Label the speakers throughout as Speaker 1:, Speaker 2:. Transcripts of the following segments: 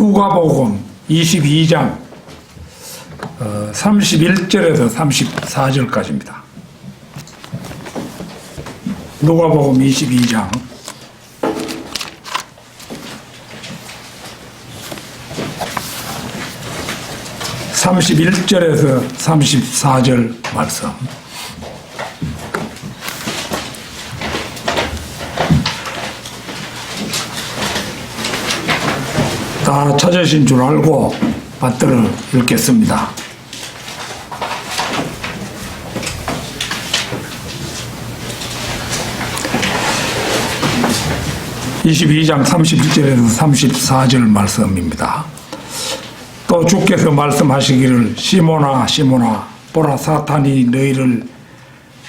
Speaker 1: 누가복음 22장 31절에서 34절까지입니다. 누가복음 22장 31절에서 34절 말씀. 다 찾으신 줄 알고 받들어 읽겠습니다. (22장) 31절에서 34절 말씀입니다. 또 주께서 말씀하시기를 시몬아 시몬아 보라 사탄이 너희를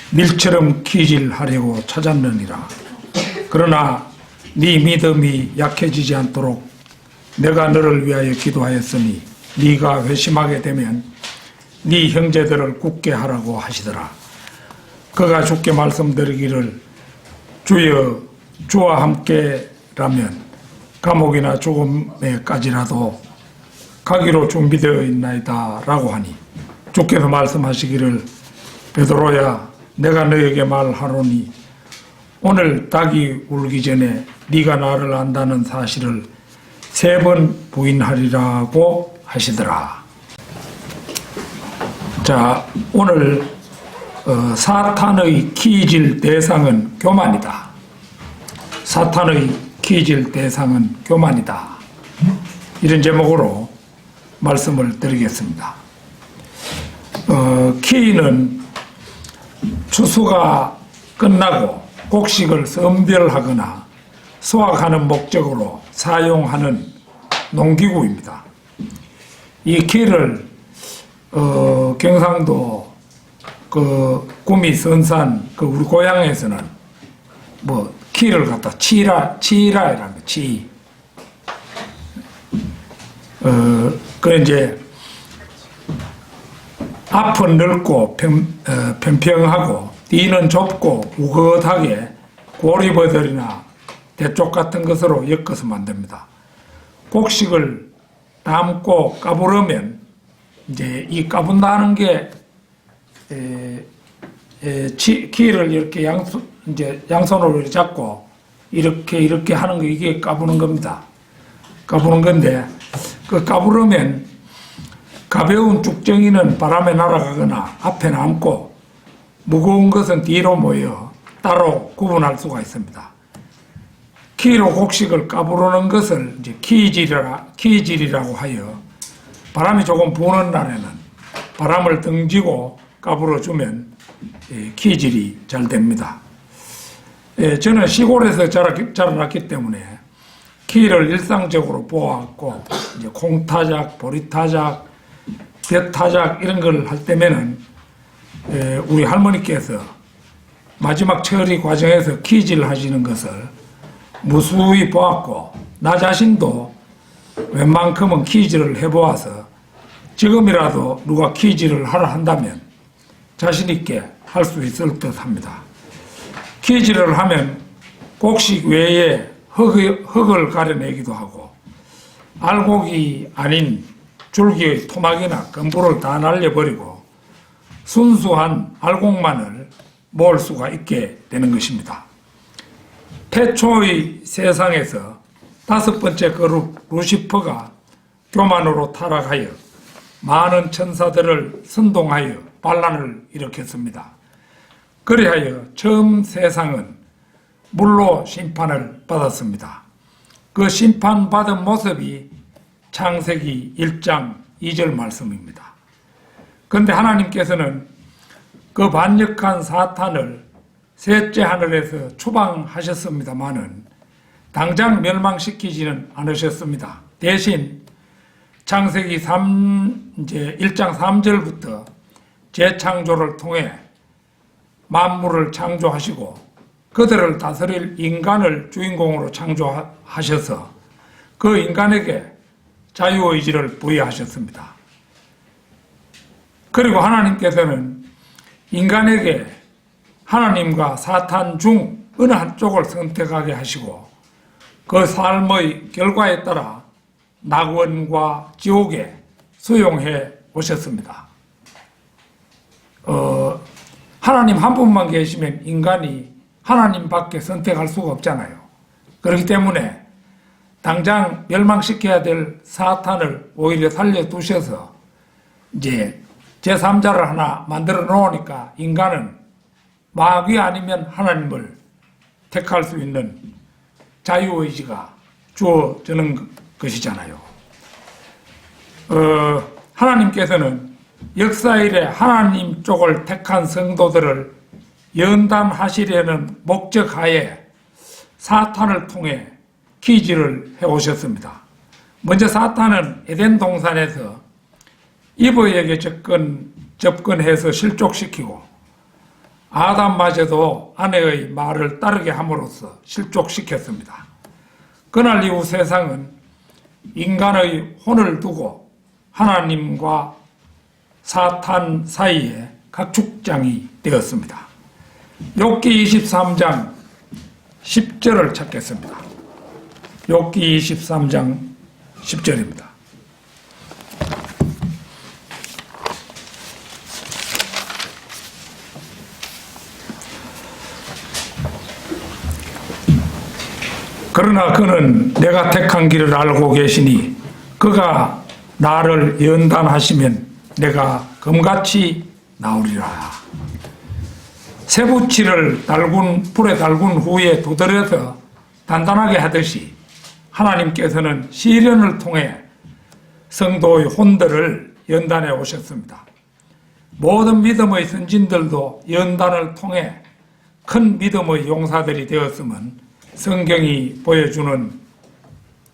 Speaker 1: 밀처럼 기질하려고 찾았느니라. 그러나 네 믿음이 약해지지 않도록 내가 너를 위하여 기도하였으니 네가 회심하게 되면 네 형제들을 굳게 하라고 하시더라. 그가 주께 말씀드리기를 주여 주와 함께라면 감옥이나 죽음에까지라도 가기로 준비되어 있나이다 라고 하니 주께서 말씀하시기를 베드로야 내가 너에게 말하노니 오늘 닭이 울기 전에 네가 나를 안다는 사실을 3번 부인하리라고 하시더라. 자, 오늘 사탄의 기질 대상은 교만이다. 사탄의 기질 대상은 교만이다. 이런 제목으로 말씀을 드리겠습니다. 키는 추수가 끝나고 곡식을 선별하거나 수확하는 목적으로 사용하는 농기구입니다. 이 키를 경상도 구미 선산 우리 고향에서는 뭐 키를 갖다 치라이라는 거, 치. 그 이제 앞은 넓고 평평하고 뒤는 좁고 우거하게 고리버들이나 대쪽 같은 것으로 엮어서 만듭니다. 곡식을 담고 까부르면 이제 이 까분다는 게 키를 이렇게 양손으로 잡고 이렇게 하는 거 이게 까부는 겁니다. 까부는 건데 그 까부르면 가벼운 쭉정이는 바람에 날아가거나 앞에 남고 무거운 것은 뒤로 모여 따로 구분할 수가 있습니다. 키로 곡식을 까부르는 것을 이제 키질이라고 하여 바람이 조금 부는 날에는 바람을 등지고 까불어주면 키질이 잘 됩니다. 저는 시골에서 자라났기 때문에 키를 일상적으로 보았고 이제 콩타작, 보리타작, 벼타작 이런 걸 할 때면은 우리 할머니께서 마지막 처리 과정에서 키질 하시는 것을 무수히 보았고 나 자신도 웬만큼은 키질을 해보아서 지금이라도 누가 키질을 하라 한다면 자신 있게 할 수 있을 듯 합니다. 키질을 하면 곡식 외에 흙을 가려내기도 하고 알곡이 아닌 줄기의 토막이나根부를 다 날려버리고 순수한 알곡만을 모을 수가 있게 되는 것입니다. 태초의 세상에서 5번째 그룹 루시퍼가 교만으로 타락하여 많은 천사들을 선동하여 반란을 일으켰습니다. 그리하여 처음 세상은 물로 심판을 받았습니다. 그 심판받은 모습이 창세기 1장 2절 말씀입니다. 그런데 하나님께서는 그 반역한 사탄을 셋째 하늘에서 추방하셨습니다마는 당장 멸망시키지는 않으셨습니다. 대신 창세기 1장 3절부터 재창조를 통해 만물을 창조하시고 그들을 다스릴 인간을 주인공으로 창조하셔서 그 인간에게 자유의지를 부여하셨습니다. 그리고 하나님께서는 인간에게 하나님과 사탄 중 어느 한쪽을 선택하게 하시고 그 삶의 결과에 따라 낙원과 지옥에 수용해 오셨습니다. 하나님 한 분만 계시면 인간이 하나님밖에 선택할 수가 없잖아요. 그렇기 때문에 당장 멸망시켜야 될 사탄을 오히려 살려두셔서 이제 제3자를 하나 만들어 놓으니까 인간은 마귀 아니면 하나님을 택할 수 있는 자유의지가 주어지는 것이잖아요. 하나님께서는 역사 이래 하나님 쪽을 택한 성도들을 연단하시려는 목적하에 사탄을 통해 기지를 해오셨습니다. 먼저 사탄은 에덴 동산에서 이브에게 접근해서 실족시키고 아담마저도 아내의 말을 따르게 함으로써 실족시켰습니다. 그날 이후 세상은 인간의 혼을 두고 하나님과 사탄 사이에 각축장이 되었습니다. 욥기 23장 10절을 찾겠습니다. 욥기 23장 10절입니다. 그러나 그는 내가 택한 길을 알고 계시니 그가 나를 연단하시면 내가 금같이 나오리라. 쇠붙이를 불에 달군 후에 두드려서 단단하게 하듯이 하나님께서는 시련을 통해 성도의 혼들을 연단해 오셨습니다. 모든 믿음의 선진들도 연단을 통해 큰 믿음의 용사들이 되었음은 성경이 보여주는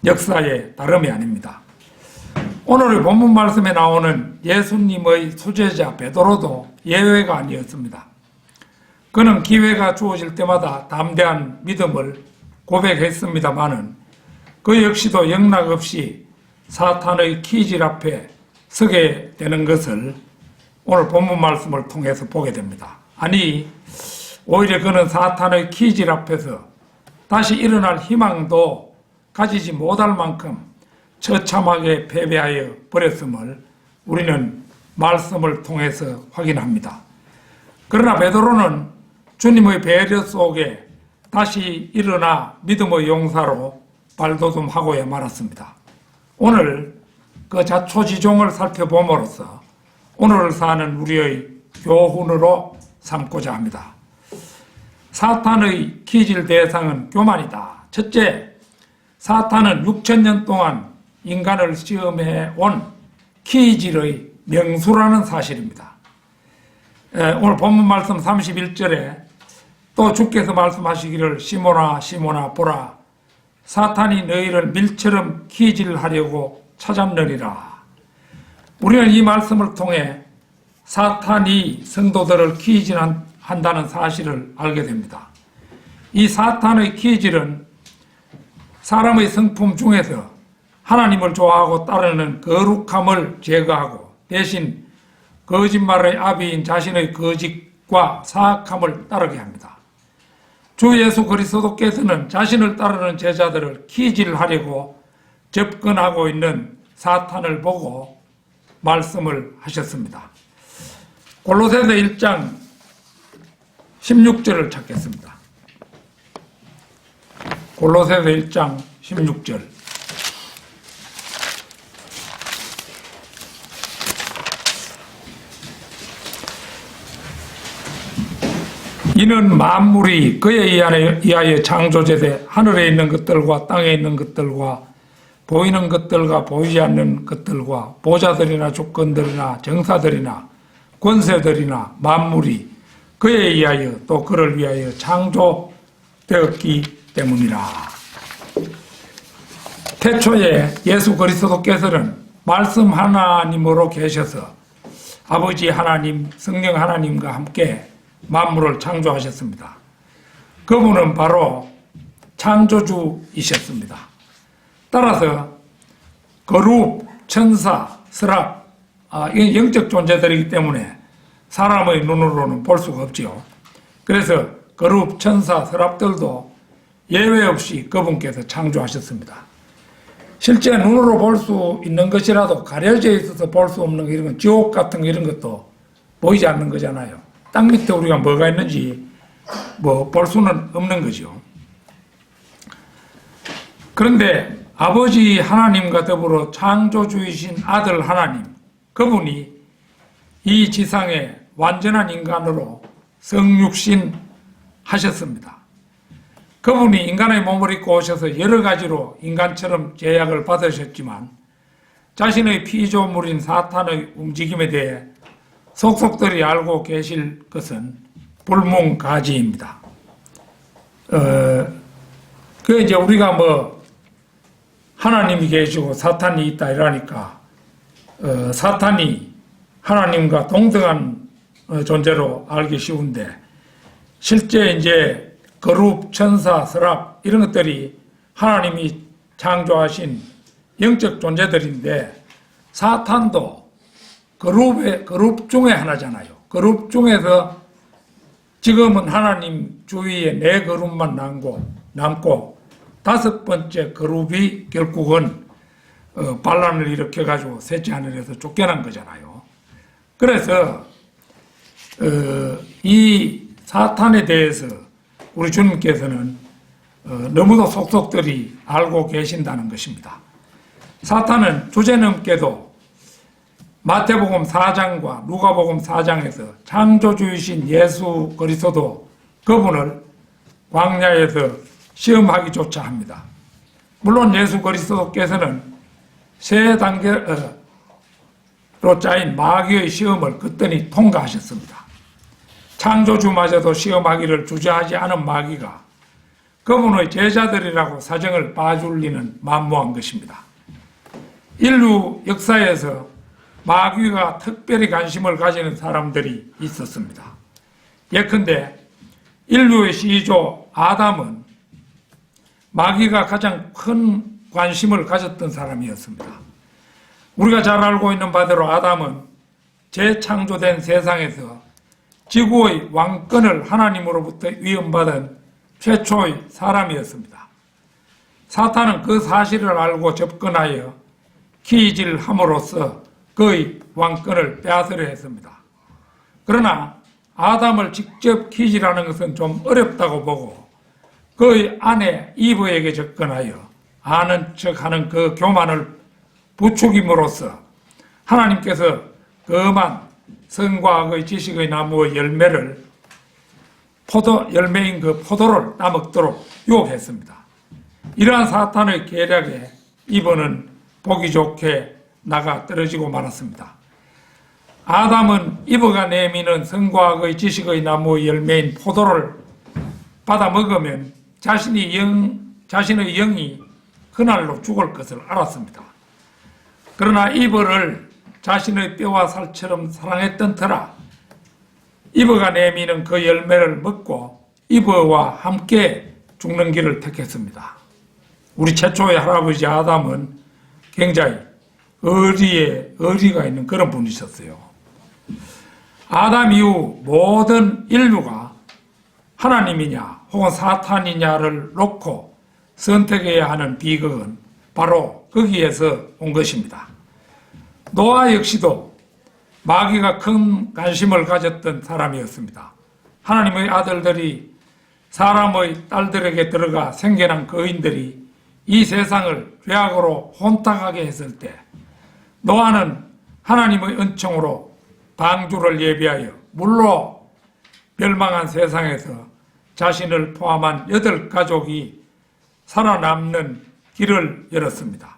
Speaker 1: 역사의 다름이 아닙니다. 오늘의 본문 말씀에 나오는 예수님의 수제자 베드로도 예외가 아니었습니다. 그는 기회가 주어질 때마다 담대한 믿음을 고백했습니다마는 그 역시도 영락 없이 사탄의 키질 앞에 서게 되는 것을 오늘 본문 말씀을 통해서 보게 됩니다. 아니, 오히려 그는 사탄의 키질 앞에서 다시 일어날 희망도 가지지 못할 만큼 처참하게 패배하여 버렸음을 우리는 말씀을 통해서 확인합니다. 그러나 베드로는 주님의 배려 속에 다시 일어나 믿음의 용사로 발돋움하고야 말았습니다. 오늘 그 자초지종을 살펴봄으로써 오늘을 사는 우리의 교훈으로 삼고자 합니다. 사탄의 기질 대상은 교만이다. 첫째, 사탄은 6,000년 동안 인간을 시험해 온 기질의 명수라는 사실입니다. 오늘 본문 말씀 31절에 또 주께서 말씀하시기를 시몬아 시몬아 보라 사탄이 너희를 밀처럼 기질하려고 찾았느니라. 우리는 이 말씀을 통해 사탄이 성도들을 기질한다는 사실을 알게 됩니다. 이 사탄의 기질은 사람의 성품 중에서 하나님을 좋아하고 따르는 거룩함을 제거하고 대신 거짓말의 아비인 자신의 거짓과 사악함을 따르게 합니다. 주 예수 그리스도께서는 자신을 따르는 제자들을 기질하려고 접근하고 있는 사탄을 보고 말씀을 하셨습니다. 골로새서 1장 16절을 찾겠습니다. 골로새서 1장 16절. 이는 만물이 그에 의하여 창조되되 하늘에 있는 것들과 땅에 있는 것들과 보이는 것들과 보이지 않는 것들과 보좌들이나 주권들이나 정사들이나 권세들이나 만물이 그에 의하여 또 그를 위하여 창조되었기 때문이라. 태초에 예수 그리스도께서는 말씀 하나님으로 계셔서 아버지 하나님, 성령 하나님과 함께 만물을 창조하셨습니다. 그분은 바로 창조주이셨습니다. 따라서 거룩, 천사, 서랍, 이건 영적 존재들이기 때문에 사람의 눈으로는 볼 수가 없지요. 그래서 거룩, 천사, 서랍들도 예외 없이 그분께서 창조하셨습니다. 실제 눈으로 볼 수 있는 것이라도 가려져 있어서 볼 수 없는 이런 지옥 같은 이런 것도 보이지 않는 거잖아요. 땅 밑에 우리가 뭐가 있는지 뭐 볼 수는 없는 거죠. 그런데 아버지 하나님과 더불어 창조주이신 아들 하나님, 그분이 이 지상에 완전한 인간으로 성육신 하셨습니다. 그분이 인간의 몸을 입고 오셔서 여러 가지로 인간처럼 제약을 받으셨지만 자신의 피조물인 사탄의 움직임에 대해 속속들이 알고 계실 것은 불문가지입니다. 그 이제 우리가 뭐 하나님이 계시고 사탄이 있다 이러니까 사탄이 하나님과 동등한 존재로 알기 쉬운데 실제 이제 거룹, 천사, 서랍 이런 것들이 하나님이 창조하신 영적 존재들인데 사탄도 그룹 중에 하나잖아요. 그룹 중에서 지금은 하나님 주위에 4그룹만 남고 5번째 그룹이 결국은 반란을 일으켜가지고 셋째 하늘에서 쫓겨난 거잖아요. 그래서 이 사탄에 대해서 우리 주님께서는 너무도 속속들이 알고 계신다는 것입니다. 사탄은 주제넘게도 마태복음 4장과 누가복음 4장에서 창조주이신 예수 그리스도 그분을 광야에서 시험하기조차 합니다. 물론 예수 그리스도께서는 세 단계로 짜인 마귀의 시험을 그때니 통과하셨습니다. 창조주마저도 시험하기를 주저하지 않은 마귀가 그분의 제자들이라고 사정을 봐줄리는 만무한 것입니다. 인류 역사에서 마귀가 특별히 관심을 가지는 사람들이 있었습니다. 예컨대 인류의 시조 아담은 마귀가 가장 큰 관심을 가졌던 사람이었습니다. 우리가 잘 알고 있는 바대로 아담은 재창조된 세상에서 지구의 왕권을 하나님으로부터 위임받은 최초의 사람이었습니다. 사탄은 그 사실을 알고 접근하여 키질함으로써 그의 왕권을 빼앗으려 했습니다. 그러나 아담을 직접 키질하는 것은 좀 어렵다고 보고 그의 아내 이브에게 접근하여 아는 척하는 그 교만을 부추김으로써 하나님께서 그만 선과 악의 지식의 나무의 열매인 그 포도를 따먹도록 유혹했습니다. 이러한 사탄의 계략에 이브는 보기 좋게 나가 떨어지고 말았습니다. 아담은 이브가 내미는 선과 악의 지식의 나무의 열매인 포도를 받아 먹으면 자신의 영이 그날로 죽을 것을 알았습니다. 그러나 이브를 자신의 뼈와 살처럼 사랑했던 터라 이브가 내미는 그 열매를 먹고 이브와 함께 죽는 길을 택했습니다. 우리 최초의 할아버지 아담은 굉장히 의리가 있는 그런 분이셨어요. 아담 이후 모든 인류가 하나님이냐 혹은 사탄이냐를 놓고 선택해야 하는 비극은 바로 거기에서 온 것입니다. 노아 역시도 마귀가 큰 관심을 가졌던 사람이었습니다. 하나님의 아들들이 사람의 딸들에게 들어가 생겨난 거인들이 이 세상을 죄악으로 혼탁하게 했을 때 노아는 하나님의 은총으로 방주를 예비하여 물로 멸망한 세상에서 자신을 포함한 8가족이 살아남는 길을 열었습니다.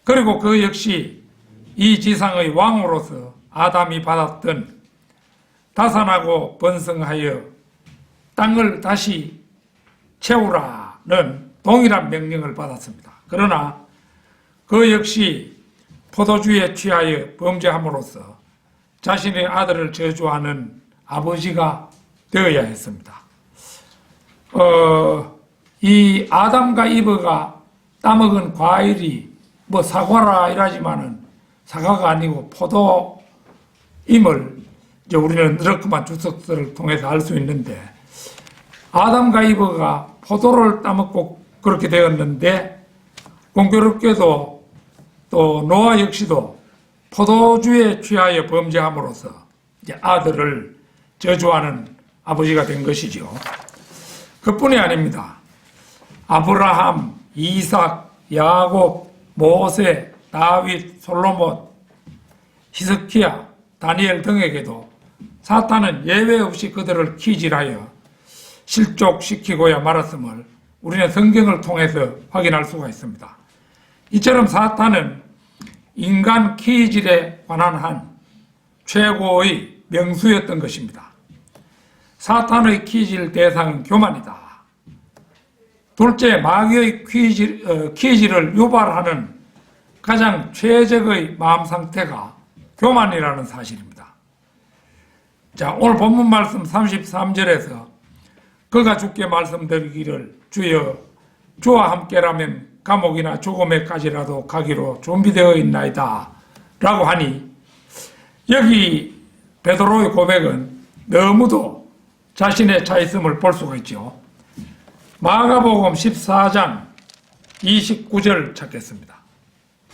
Speaker 1: 그리고 그 역시 이 지상의 왕으로서 아담이 받았던 다산하고 번성하여 땅을 다시 채우라는 동일한 명령을 받았습니다. 그러나 그 역시 포도주에 취하여 범죄함으로써 자신의 아들을 저주하는 아버지가 되어야 했습니다. 이 아담과 이브가 따먹은 과일이 뭐 사과라 이라지만은 사과가 아니고 포도임을 이제 우리는 그렇게만 주석서를 통해서 알 수 있는데 아담과 이브가 포도를 따먹고 그렇게 되었는데 공교롭게도 또 노아 역시도 포도주에 취하여 범죄함으로써 이제 아들을 저주하는 아버지가 된 것이죠. 그뿐이 아닙니다. 아브라함, 이삭, 야곱, 모세, 다윗, 솔로몬, 히스키야, 다니엘 등에게도 사탄은 예외 없이 그들을 키질하여 실족시키고야 말았음을 우리는 성경을 통해서 확인할 수가 있습니다. 이처럼 사탄은 인간 키질에 관한 한 최고의 명수였던 것입니다. 사탄의 키질 대상은 교만이다. 둘째, 마귀의 키질을 유발하는 가장 최적의 마음 상태가 교만이라는 사실입니다. 자, 오늘 본문 말씀 33절에서 그가 주께 말씀드리기를 주여 주와 함께라면 감옥이나 죽음에까지라도 가기로 준비되어 있나이다 라고 하니 여기 베드로의 고백은 너무도 자신의 차있음을 볼 수가 있죠. 마가복음 14장 29절 찾겠습니다.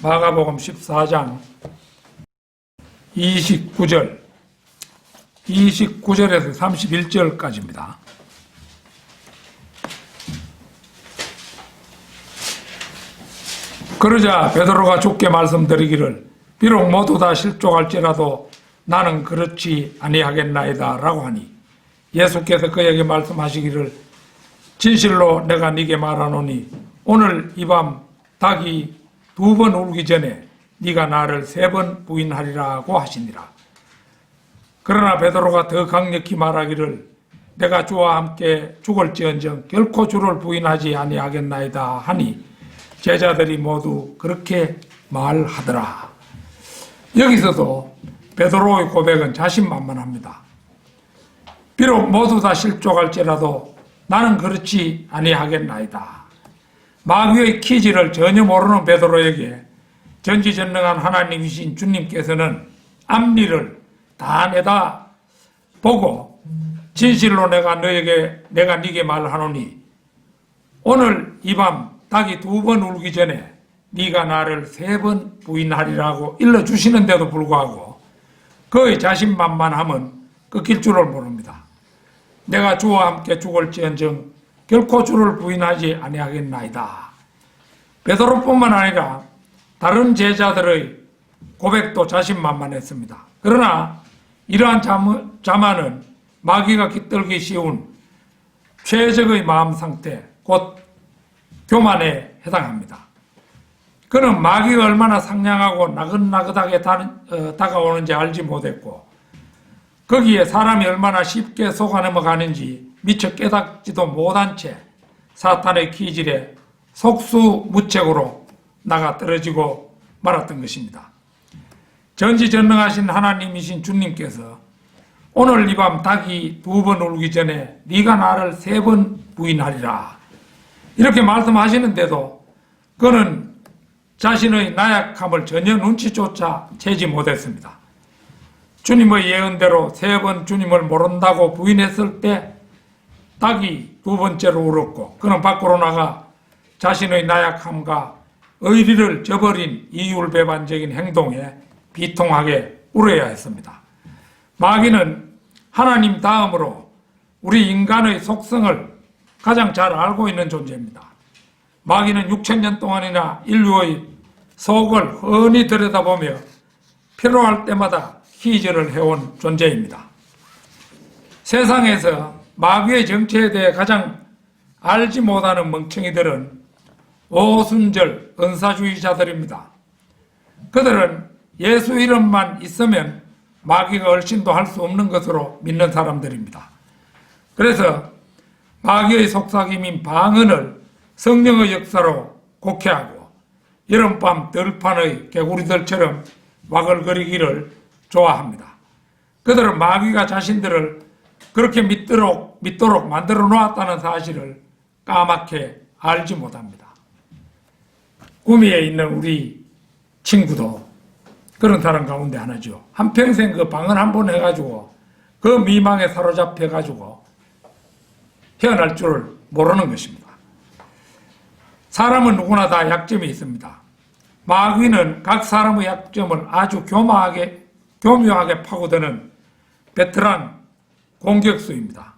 Speaker 1: 마가복음 14장 29절에서 31절까지입니다. 그러자 베드로가 주께 말씀드리기를 비록 모두 다 실족할지라도 나는 그렇지 아니하겠나이다 라고 하니 예수께서 그에게 말씀하시기를 진실로 내가 네게 말하노니 오늘 이 밤 닭이 2번 울기 전에 네가 나를 3번 부인하리라고 하시니라. 그러나 베드로가 더 강력히 말하기를 내가 주와 함께 죽을지언정 결코 주를 부인하지 아니하겠나이다 하니 제자들이 모두 그렇게 말하더라. 여기서도 베드로의 고백은 자신만만합니다. 비록 모두 다 실족할지라도 나는 그렇지 아니하겠나이다. 마귀의 키질을 전혀 모르는 베드로에게 전지전능한 하나님이신 주님께서는 앞니를 다 내다 보고 진실로 내가 네게 말하노니 오늘 이 밤 닭이 2번 울기 전에 네가 나를 3번 부인하리라고 일러주시는데도 불구하고 그의 자신만만함은 끊길 줄을 모릅니다. 내가 주와 함께 죽을지언정 결코 주를 부인하지 아니하겠나이다. 베드로뿐만 아니라 다른 제자들의 고백도 자신만만했습니다. 그러나 이러한 자만은 마귀가 깃들기 쉬운 최적의 마음 상태, 곧 교만에 해당합니다. 그는 마귀가 얼마나 상냥하고 나긋나긋하게 다가오는지 알지 못했고 거기에 사람이 얼마나 쉽게 속아 넘어가는지 미처 깨닫지도 못한 채 사탄의 기질에 속수무책으로 나가 떨어지고 말았던 것입니다. 전지전능하신 하나님이신 주님께서 오늘 이 밤 닭이 2번 울기 전에 네가 나를 3번 부인하리라 이렇게 말씀하시는데도 그는 자신의 나약함을 전혀 눈치조차 채지 못했습니다. 주님의 예언대로 3번 주님을 모른다고 부인했을 때 닭이 2번째로 울었고 그는 밖으로 나가 자신의 나약함과 의리를 저버린 이율배반적인 행동에 비통하게 울어야 했습니다. 마귀는 하나님 다음으로 우리 인간의 속성을 가장 잘 알고 있는 존재입니다. 마귀는 6,000년 동안이나 인류의 속을 훤히 들여다보며 필요할 때마다 키질을 해온 존재입니다. 세상에서 마귀의 정체에 대해 가장 알지 못하는 멍청이들은 오순절 은사주의자들입니다. 그들은 예수 이름만 있으면 마귀가 얼씬도 할 수 없는 것으로 믿는 사람들입니다. 그래서 마귀의 속삭임인 방언을 성령의 역사로 곡해하고 여름밤 들판의 개구리들처럼 와글거리기를 좋아합니다. 그들은 마귀가 자신들을 그렇게 믿도록 만들어 놓았다는 사실을 까맣게 알지 못합니다. 구미에 있는 우리 친구도 그런 사람 가운데 하나죠. 한평생 그 방언 한 번 해가지고 그 미망에 사로잡혀가지고 헤어날 줄을 모르는 것입니다. 사람은 누구나 다 약점이 있습니다. 마귀는 각 사람의 약점을 아주 교묘하게 파고드는 베테랑 공격수입니다.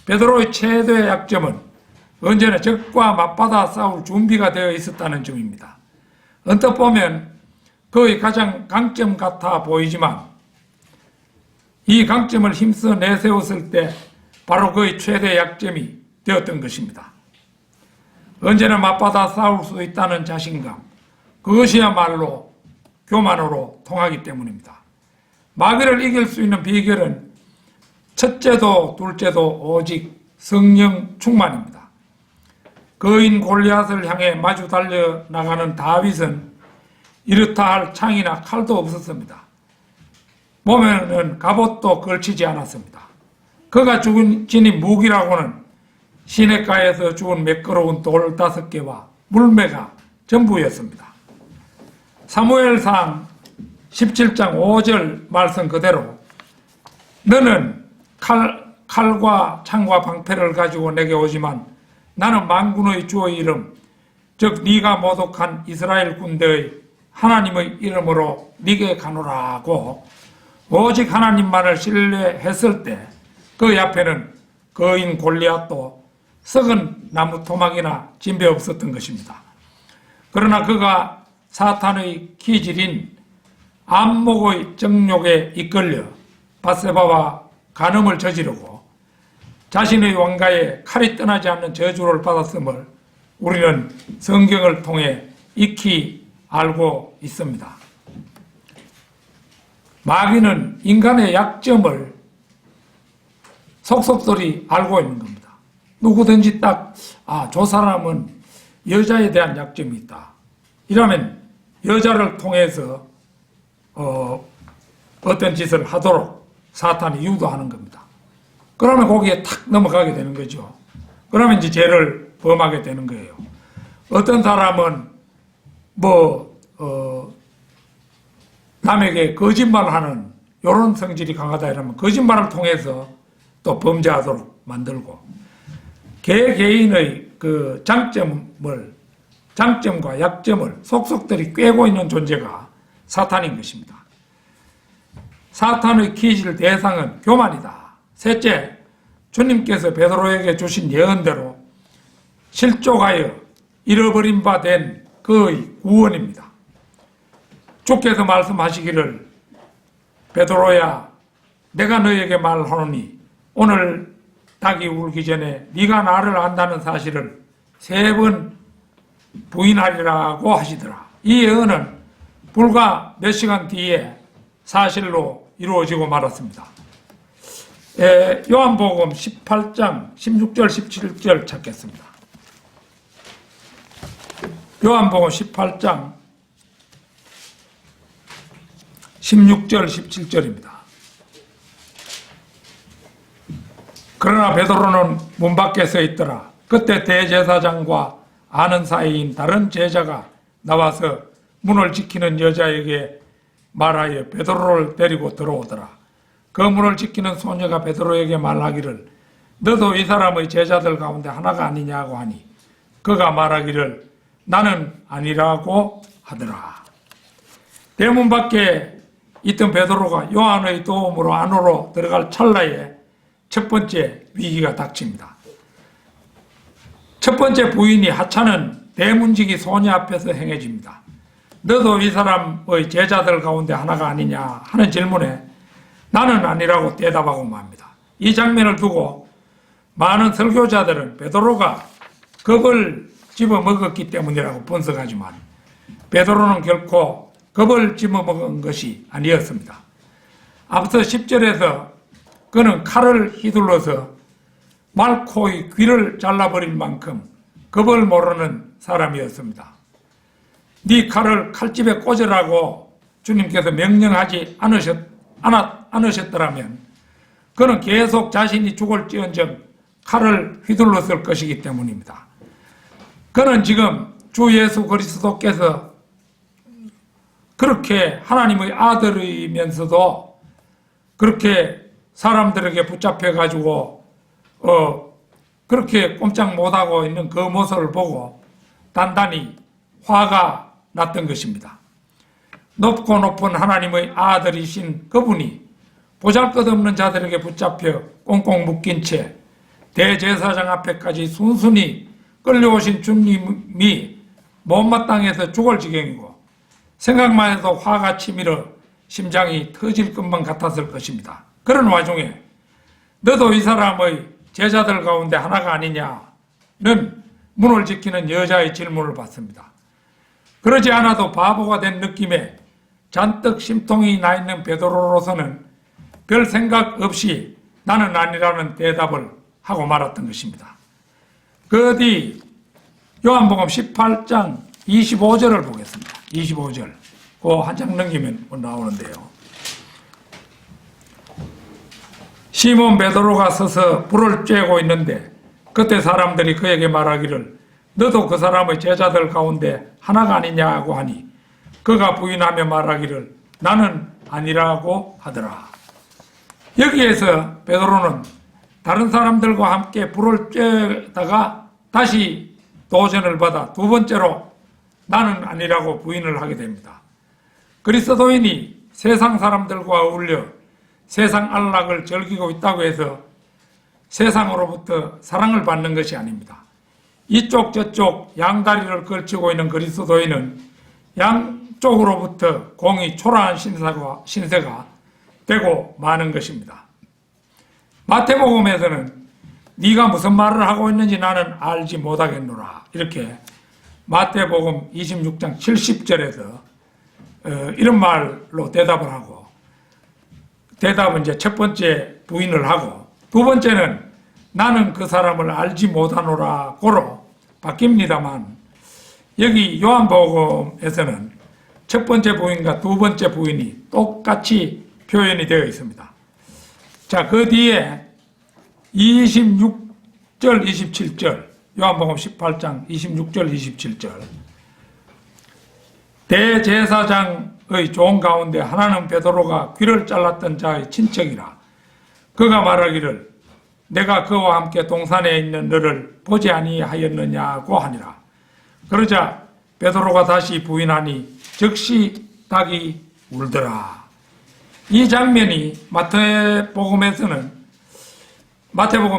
Speaker 1: 베드로의 최대의 약점은 언제나 적과 맞받아 싸울 준비가 되어 있었다는 점입니다. 언뜻 보면 그의 가장 강점 같아 보이지만 이 강점을 힘써 내세웠을 때 바로 그의 최대 약점이 되었던 것입니다. 언제나 맞받아 싸울 수 있다는 자신감, 그것이야말로 교만으로 통하기 때문입니다. 마귀를 이길 수 있는 비결은 첫째도 둘째도 오직 성령 충만입니다. 거인 골리앗을 향해 마주 달려나가는 다윗은 이렇다 할 창이나 칼도 없었습니다. 몸에는 갑옷도 걸치지 않았습니다. 그가 지닌 무기라고는 시냇가에서 주운 매끄러운 돌 5개와 물매가 전부였습니다. 사무엘상 17장 5절 말씀 그대로 너는 칼과 창과 방패를 가지고 내게 오지만 나는 만군의 주의 이름 즉 네가 모독한 이스라엘 군대의 하나님의 이름으로 네게 가노라고 오직 하나님만을 신뢰했을 때 그 앞에는 거인 골리앗도 썩은 나무 토막이나 진배 없었던 것입니다. 그러나 그가 사탄의 기질인 안목의 정욕에 이끌려 밧세바와 간음을 저지르고 자신의 왕가에 칼이 떠나지 않는 저주를 받았음을 우리는 성경을 통해 익히 알고 있습니다. 마귀는 인간의 약점을 속속들이 알고 있는 겁니다. 누구든지 딱 저 사람은 여자에 대한 약점이 있다. 이러면 여자를 통해서 어떤 짓을 하도록 사탄이 유도하는 겁니다. 그러면 거기에 탁 넘어가게 되는 거죠. 그러면 이제 죄를 범하게 되는 거예요. 어떤 사람은 남에게 거짓말하는 이런 성질이 강하다 이러면 거짓말을 통해서 또 범죄하도록 만들고 개개인의 그 장점과 약점을 속속들이 꿰고 있는 존재가 사탄인 것입니다. 사탄의 기질 대상은 교만이다. 셋째, 주님께서 베드로에게 주신 예언대로 실족하여 잃어버린 바 된 그의 구원입니다. 주께서 말씀하시기를 베드로야 내가 너에게 말하노니 오늘 닭이 울기 전에 네가 나를 안다는 사실을 3번 부인하리라고 하시더라. 이 예언은 불과 몇 시간 뒤에 사실로 이루어지고 말았습니다. 요한복음 18장 16절 17절 찾겠습니다. 요한복음 18장 16절 17절입니다. 그러나 베드로는 문 밖에 서 있더라. 그때 대제사장과 아는 사이인 다른 제자가 나와서 문을 지키는 여자에게 말하여 베드로를 데리고 들어오더라. 그 문을 지키는 소녀가 베드로에게 말하기를 너도 이 사람의 제자들 가운데 하나가 아니냐고 하니 그가 말하기를 나는 아니라고 하더라. 대문 밖에 있던 베드로가 요한의 도움으로 안으로 들어갈 찰나에 첫 번째 위기가 닥칩니다. 첫 번째 부인이 하찮은 대문지기 소녀 앞에서 행해집니다. 너도 이 사람의 제자들 가운데 하나가 아니냐 하는 질문에 나는 아니라고 대답하고 맙니다. 이 장면을 두고 많은 설교자들은 베드로가 겁을 집어먹었기 때문이라고 분석하지만 베드로는 결코 겁을 집어먹은 것이 아니었습니다. 앞서 10절에서 그는 칼을 휘둘러서 말코의 귀를 잘라버릴 만큼 겁을 모르는 사람이었습니다. 네 칼을 칼집에 꽂으라고 주님께서 명령하지 않으셨더라면 그는 계속 자신이 죽을지언정 칼을 휘둘렀을 것이기 때문입니다. 그는 지금 주 예수 그리스도께서 그렇게 하나님의 아들이면서도 그렇게 사람들에게 붙잡혀가지고 그렇게 꼼짝 못하고 있는 그 모습을 보고 단단히 화가 났던 것입니다. 높고 높은 하나님의 아들이신 그분이 보잘것없는 자들에게 붙잡혀 꽁꽁 묶인 채 대제사장 앞에까지 순순히 끌려오신 주님이 못마땅해서 죽을 지경이고 생각만 해도 화가 치밀어 심장이 터질 것만 같았을 것입니다. 그런 와중에 너도 이 사람의 제자들 가운데 하나가 아니냐는 문을 지키는 여자의 질문을 받습니다. 그러지 않아도 바보가 된 느낌에 잔뜩 심통이 나 있는 베드로로서는 별 생각 없이 나는 아니라는 대답을 하고 말았던 것입니다. 그 뒤 요한복음 18장 25절을 보겠습니다. 25절. 그 한 장 넘기면 나오는데요. 시몬 베드로가 서서 불을 쬐고 있는데 그때 사람들이 그에게 말하기를 너도 그 사람의 제자들 가운데 하나가 아니냐고 하니 그가 부인하며 말하기를 나는 아니라고 하더라. 여기에서 베드로는 다른 사람들과 함께 불을 쬐다가 다시 도전을 받아 두 번째로 나는 아니라고 부인을 하게 됩니다. 그리스도인이 세상 사람들과 어울려 세상 안락을 즐기고 있다고 해서 세상으로부터 사랑을 받는 것이 아닙니다. 이쪽 저쪽 양다리를 걸치고 있는 그리스도인은 양쪽으로부터 공이 초라한 신세가 되고 마는 것입니다. 마태복음에서는 네가 무슨 말을 하고 있는지 나는 알지 못하겠노라. 이렇게 마태복음 26장 70절에서 이런 말로 대답을 하고 대답은 이제 첫 번째 부인을 하고 두 번째는 나는 그 사람을 알지 못하노라 고로 바뀝니다만 여기 요한복음에서는 첫 번째 부인과 두 번째 부인이 똑같이 표현이 되어 있습니다. 자, 그 뒤에 26절, 27절, 요한복음 18장 26절, 27절. 대제사장의 종 가운데 하나는 베드로가 귀를 잘랐던 자의 친척이라. 그가 말하기를 내가 그와 함께 동산에 있는 너를 보지 아니하였느냐고 하니라. 그러자 베드로가 다시 부인하니 즉시 닭이 울더라. 이 장면이 마태복음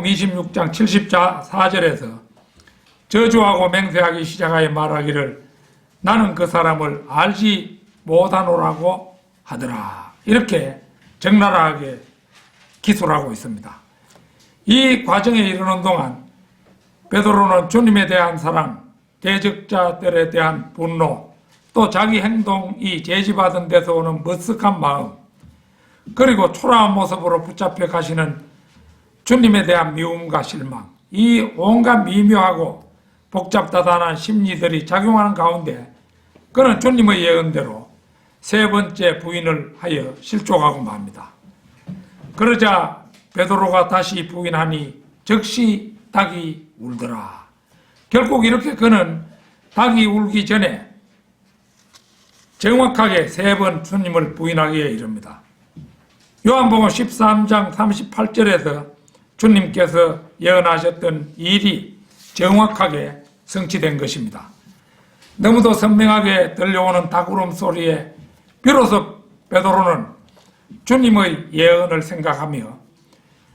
Speaker 1: 26장 74절에서 저주하고 맹세하기 시작하여 말하기를 나는 그 사람을 알지 못하노라고 하더라. 이렇게 적나라하게 기술하고 있습니다. 이 과정에 이르는 동안 베드로는 주님에 대한 사랑, 대적자들에 대한 분노, 또 자기 행동이 제지받은 데서 오는 머쓱한 마음, 그리고 초라한 모습으로 붙잡혀 가시는 주님에 대한 미움과 실망, 이 온갖 미묘하고 복잡다단한 심리들이 작용하는 가운데 그는 주님의 예언대로 세 번째 부인을 하여 실족하고 맙니다. 그러자 베드로가 다시 부인하니 즉시 닭이 울더라. 결국 이렇게 그는 닭이 울기 전에 정확하게 세 번 주님을 부인하기에 이릅니다. 요한복음 13장 38절에서 주님께서 예언하셨던 일이 정확하게 성취된 것입니다. 너무도 선명하게 들려오는 닭울음 소리에 비로소 베드로는 주님의 예언을 생각하며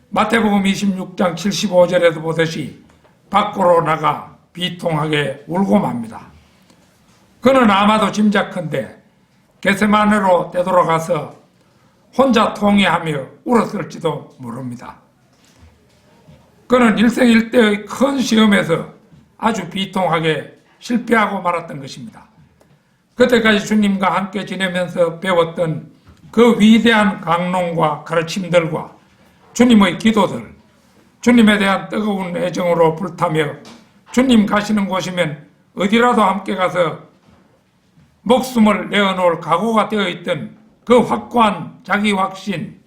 Speaker 1: 마태복음 26장 75절에도 보듯이 밖으로 나가 비통하게 울고 맙니다. 그는 아마도 짐작컨대 겟세마네로 되돌아가서 혼자 통회하며 울었을지도 모릅니다. 그는 일생일대의 큰 시험에서 아주 비통하게 실패하고 말았던 것입니다. 그때까지 주님과 함께 지내면서 배웠던 그 위대한 강론과 가르침들과 주님의 기도들, 주님에 대한 뜨거운 애정으로 불타며 주님 가시는 곳이면 어디라도 함께 가서 목숨을 내어놓을 각오가 되어 있던 그 확고한 자기 확신,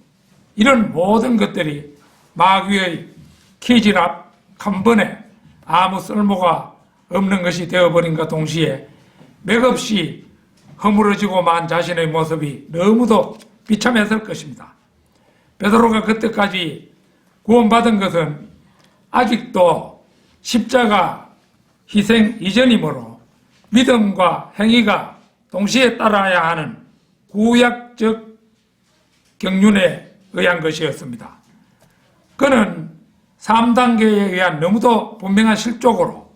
Speaker 1: 이런 모든 것들이 마귀의 키질압 한 번에 아무 쓸모가 없는 것이 되어버린과 동시에 맥없이 허물어지고 만 자신의 모습이 너무도 비참했을 것입니다. 베드로가 그때까지 구원받은 것은 아직도 십자가 희생 이전이므로 믿음과 행위가 동시에 따라야 하는 구약적 경륜에 의한 것이었습니다. 그는 3단계에 의한 너무도 분명한 실족으로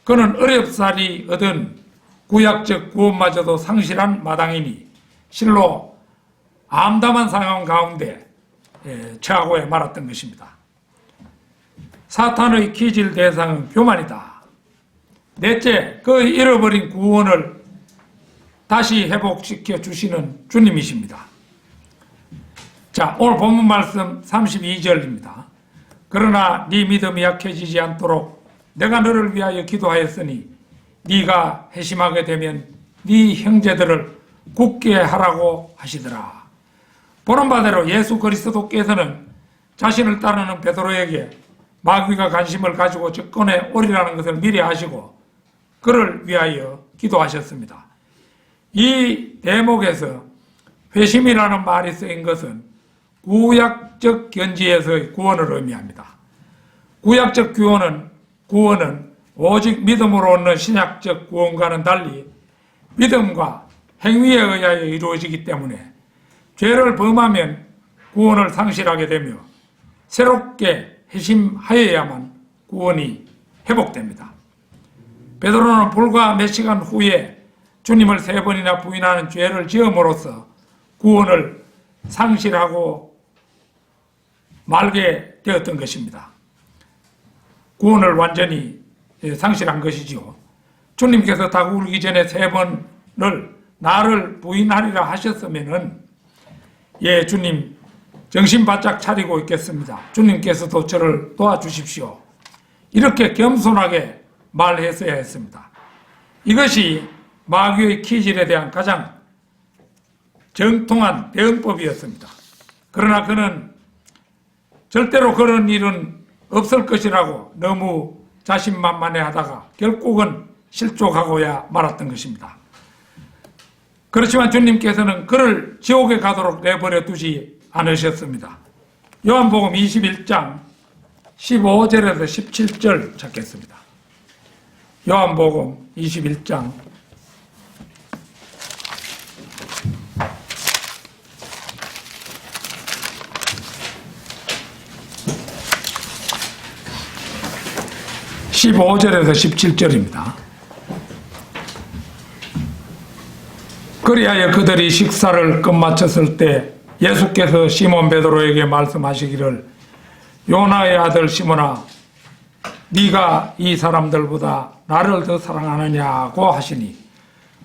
Speaker 1: 그는 어렵사리 얻은 구약적 구원마저도 상실한 마당이니 실로 암담한 상황 가운데 처하고 말았던 것입니다. 사탄의 기질 대상은 교만이다. 넷째, 그 잃어버린 구원을 다시 회복시켜 주시는 주님이십니다. 자, 오늘 본문 말씀 32절입니다. 그러나 네 믿음이 약해지지 않도록 내가 너를 위하여 기도하였으니 네가 회심하게 되면 네 형제들을 굳게 하라고 하시더라. 보는 바대로 예수 그리스도께서는 자신을 따르는 베드로에게 마귀가 관심을 가지고 접근해 오리라는 것을 미리 아시고 그를 위하여 기도하셨습니다. 이 대목에서 회심이라는 말이 쓰인 것은 구약적 견지에서의 구원을 의미합니다. 구약적 구원은 오직 믿음으로 얻는 신약적 구원과는 달리 믿음과 행위에 의하여 이루어지기 때문에 죄를 범하면 구원을 상실하게 되며 새롭게 회심하여야만 구원이 회복됩니다. 베드로는 불과 몇 시간 후에 주님을 3번이나 부인하는 죄를 지음으로써 구원을 상실하고 말게 되었던 것입니다. 구원을 완전히 상실한 것이죠. 주님께서 닭 울기 전에 3번을 나를 부인하리라 하셨으면은 주님 정신 바짝 차리고 있겠습니다. 주님께서도 저를 도와주십시오. 이렇게 겸손하게 말했어야 했습니다. 이것이 마귀의 기질에 대한 가장 정통한 대응법이었습니다. 그러나 그는 절대로 그런 일은 없을 것이라고 너무 자신만만해 하다가 결국은 실족하고야 말았던 것입니다. 그렇지만 주님께서는 그를 지옥에 가도록 내버려 두지 않으셨습니다. 요한복음 21장 15절에서 17절 찾겠습니다. 요한복음 21장 15절에서 17절입니다. 그리하여 그들이 식사를 끝마쳤을 때 예수께서 시몬 베드로에게 말씀하시기를 요나의 아들 시몬아 네가 이 사람들보다 나를 더 사랑하느냐고 하시니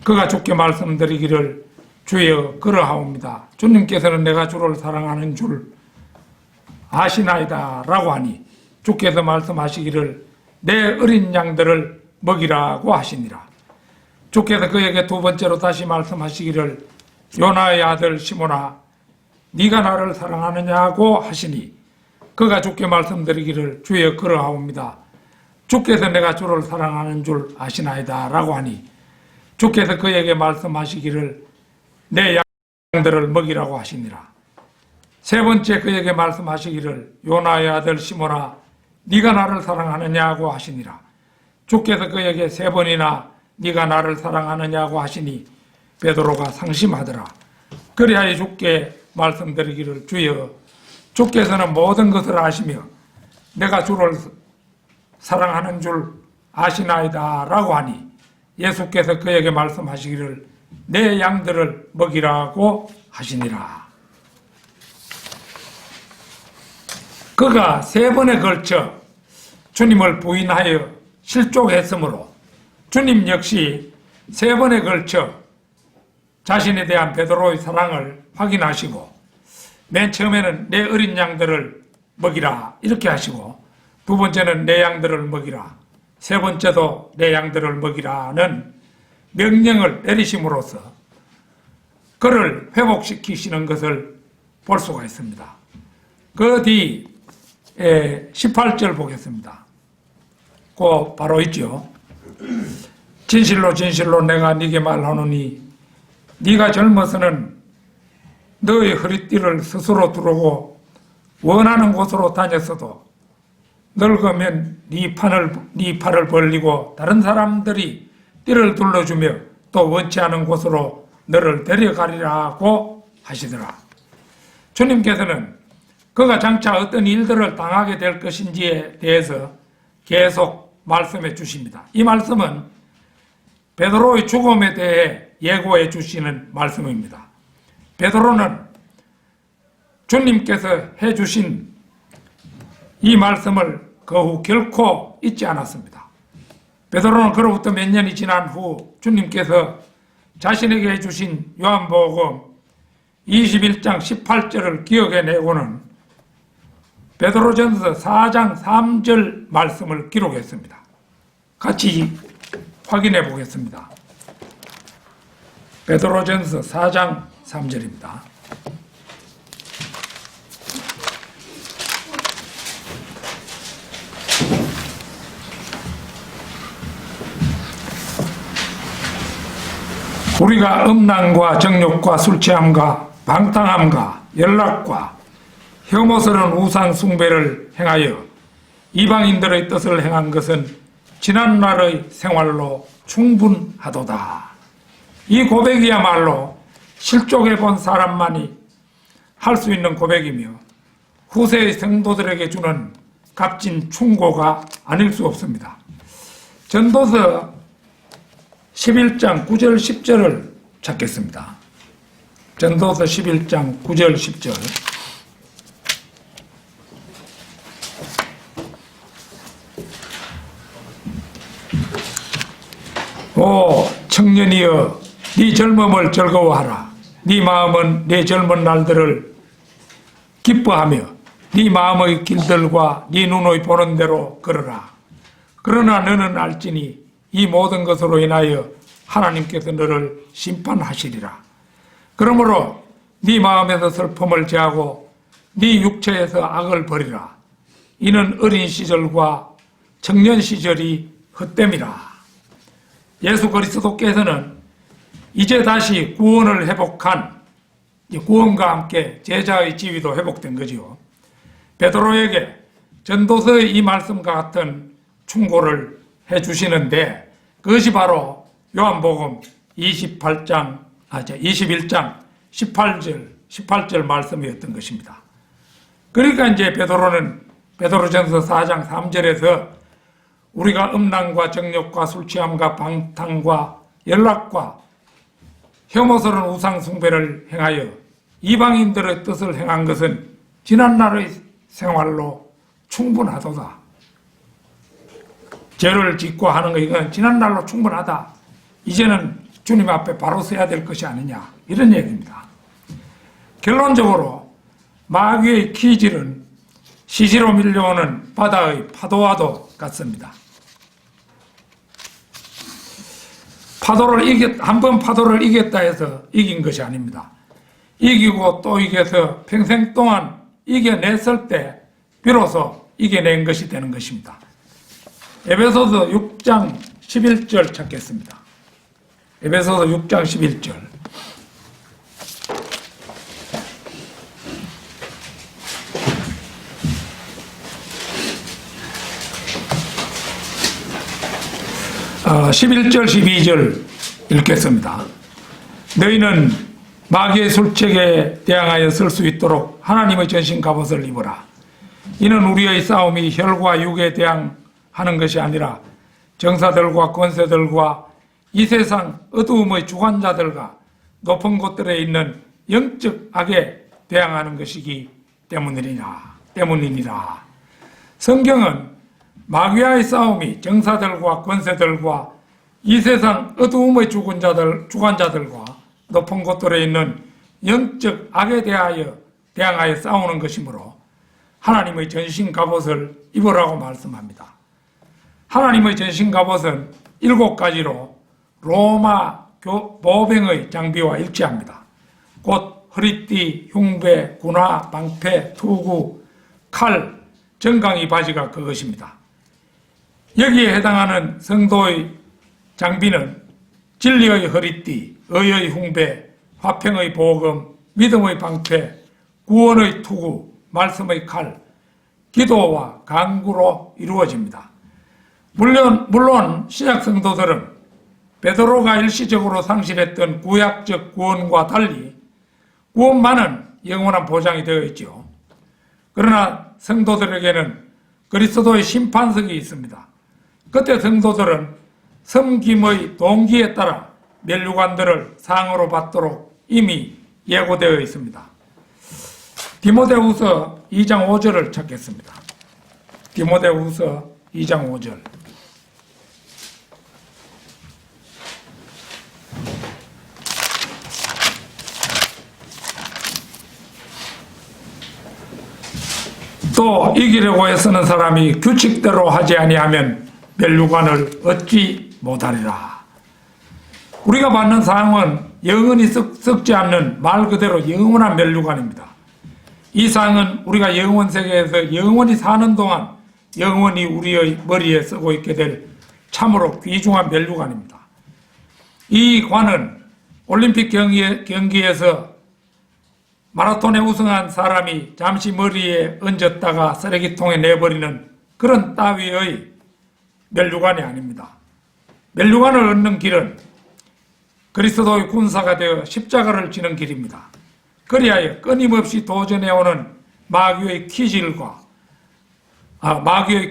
Speaker 1: 그가 주께 말씀드리기를 주여 그러하옵니다. 주님께서는 내가 주를 사랑하는 줄 아시나이다 라고 하니 주께서 말씀하시기를 내 어린 양들을 먹이라고 하시니라. 주께서 그에게 두 번째로 다시 말씀하시기를 요나의 아들 시몬아 네가 나를 사랑하느냐고 하시니 그가 주께 말씀드리기를 주여 그러하옵니다. 주께서 내가 주를 사랑하는 줄 아시나이다 라고 하니 주께서 그에게 말씀하시기를 내 양들을 먹이라고 하시니라. 세 번째 그에게 말씀하시기를 요나의 아들 시몬아 네가 나를 사랑하느냐고 하시니라. 주께서 그에게 3번이나 네가 나를 사랑하느냐고 하시니 베드로가 상심하더라. 그리하여 주께 말씀드리기를 주여 주께서는 모든 것을 아시며 내가 주를 사랑하는 줄 아시나이다 라고 하니 예수께서 그에게 말씀하시기를 내 양들을 먹이라고 하시니라. 그가 3번에 걸쳐 주님을 부인하여 실족했으므로 주님 역시 3번에 걸쳐 자신에 대한 베드로의 사랑을 확인하시고 맨 처음에는 내 어린 양들을 먹이라 이렇게 하시고 두 번째는 내 양들을 먹이라 세 번째도 내 양들을 먹이라는 명령을 내리심으로써 그를 회복시키시는 것을 볼 수가 있습니다. 그 뒤 18절 보겠습니다. 그 바로 있죠. 진실로 진실로 내가 네게 말하노니 네가 젊어서는 너의 허리띠를 스스로 두르고 원하는 곳으로 다녔어도 늙으면 네 팔을 벌리고 다른 사람들이 띠를 둘러주며 또 원치 않은 곳으로 너를 데려가리라고 하시더라. 주님께서는 그가 장차 어떤 일들을 당하게 될 것인지에 대해서 계속 말씀해 주십니다. 이 말씀은 베드로의 죽음에 대해 예고해 주시는 말씀입니다. 베드로는 주님께서 해주신 이 말씀을 그 후 결코 잊지 않았습니다. 베드로는 그로부터 몇 년이 지난 후 주님께서 자신에게 해주신 요한복음 21장 18절을 기억해내고는 베드로전서 4장 3절 말씀을 기록했습니다. 같이 확인해 보겠습니다. 베드로전서 4장 3절입니다. 우리가 음란과 정욕과 술취함과 방탕함과 연락과 혐오스러운 우상 숭배를 행하여 이방인들의 뜻을 행한 것은 지난날의 생활로 충분하도다. 이 고백이야말로 실족해 본 사람만이 할 수 있는 고백이며 후세의 성도들에게 주는 값진 충고가 아닐 수 없습니다. 전도서 11장 9절 10절을 찾겠습니다. 전도서 11장 9절 10절. 오 청년이여 네 젊음을 즐거워하라. 네 마음은 네 젊은 날들을 기뻐하며 네 마음의 길들과 네 눈의 보는 대로 걸어라. 그러나 너는 알지니 이 모든 것으로 인하여 하나님께서 너를 심판하시리라. 그러므로 네 마음에서 슬픔을 제하고 네 육체에서 악을 버리라. 이는 어린 시절과 청년 시절이 헛됨이라. 예수 그리스도께서는 이제 다시 구원을 회복한 구원과 함께 제자의 지위도 회복된 거지요. 베드로에게 전도서의 이 말씀과 같은 충고를 해주시는데 그것이 바로 요한복음 21장 18절 말씀이었던 것입니다. 그러니까 이제 베드로는 베드로전서 4장 3절에서 우리가 음란과 정욕과 술취함과 방탕과 연락과 혐오스러운 우상 숭배를 행하여 이방인들의 뜻을 행한 것은 지난날의 생활로 충분하도다. 죄를 짓고 하는 거 이건 지난날로 충분하다. 이제는 주님 앞에 바로 서야 될 것이 아니냐 이런 얘기입니다. 결론적으로 마귀의 기질은 시시로 밀려오는 바다의 파도와도 같습니다. 한번 파도를 이겼다 해서 이긴 것이 아닙니다. 이기고 또 이겨서 평생 동안 이겨냈을 때 비로소 이겨낸 것이 되는 것입니다. 에베소서 6장 11절 찾겠습니다. 에베소서 6장 11절. 어, 11절 12절 읽겠습니다. 너희는 마귀의 술책에 대항하여 설 수 있도록 하나님의 전신 갑옷을 입어라. 이는 우리의 싸움이 혈과 육에 대항하는 것이 아니라 정사들과 권세들과 이 세상 어두움의 주관자들과 높은 곳들에 있는 영적 악에 대항하는 것이기 때문이니라. 성경은 마귀와의 싸움이 정사들과 권세들과 이 세상 어두움의 주관자들과 높은 곳들에 있는 영적 악에 대항하여 싸우는 것이므로 하나님의 전신 갑옷을 입으라고 말씀합니다. 하나님의 전신 갑옷은 7가지로 로마 보병의 장비와 일치합니다. 곧 허리띠, 흉배, 군화, 방패, 투구, 칼, 정강이 바지가 그것입니다. 여기에 해당하는 성도의 장비는 진리의 허리띠, 의의 흉배, 화평의 보금, 믿음의 방패, 구원의 투구, 말씀의 칼, 기도와 간구로 이루어집니다. 물론 신약 성도들은 베드로가 일시적으로 상실했던 구약적 구원과 달리 구원만은 영원한 보장이 되어 있죠. 그러나 성도들에게는 그리스도의 심판석이 있습니다. 그때 성도들은 섬김의 동기에 따라 면류관들을 상으로 받도록 이미 예고되어 있습니다. 디모데후서 2장 5절을 찾겠습니다. 디모데후서 2장 5절. 또 이기려고 애쓰는 사람이 규칙대로 하지 아니하면 면류관을 얻지 못하리라. 우리가 받는 상은 영원히 썩지 않는 말 그대로 영원한 면류관입니다. 이 상은 우리가 영원 세계에서 영원히 사는 동안 영원히 우리의 머리에 쓰고 있게 될 참으로 귀중한 면류관입니다. 이 관은 올림픽 경기에서 마라톤에 우승한 사람이 잠시 머리에 얹었다가 쓰레기통에 내버리는 그런 따위의 면류관이 아닙니다. 면류관을 얻는 길은 그리스도의 군사가 되어 십자가를 지는 길입니다. 그리하여 끊임없이 도전해오는 마귀의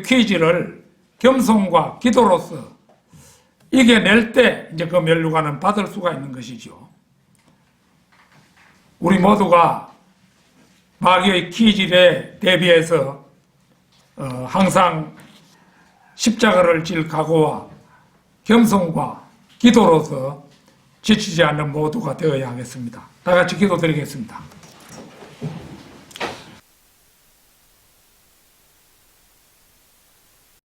Speaker 1: 퀴즈를 겸손과 기도로서 이겨낼 때 이제 그 면류관은 받을 수가 있는 것이죠. 우리 모두가 마귀의 퀴즈에 대비해서 항상 십자가를 질 각오와 겸손과 기도로서 지치지 않는 모두가 되어야 하겠습니다. 다 같이 기도드리겠습니다.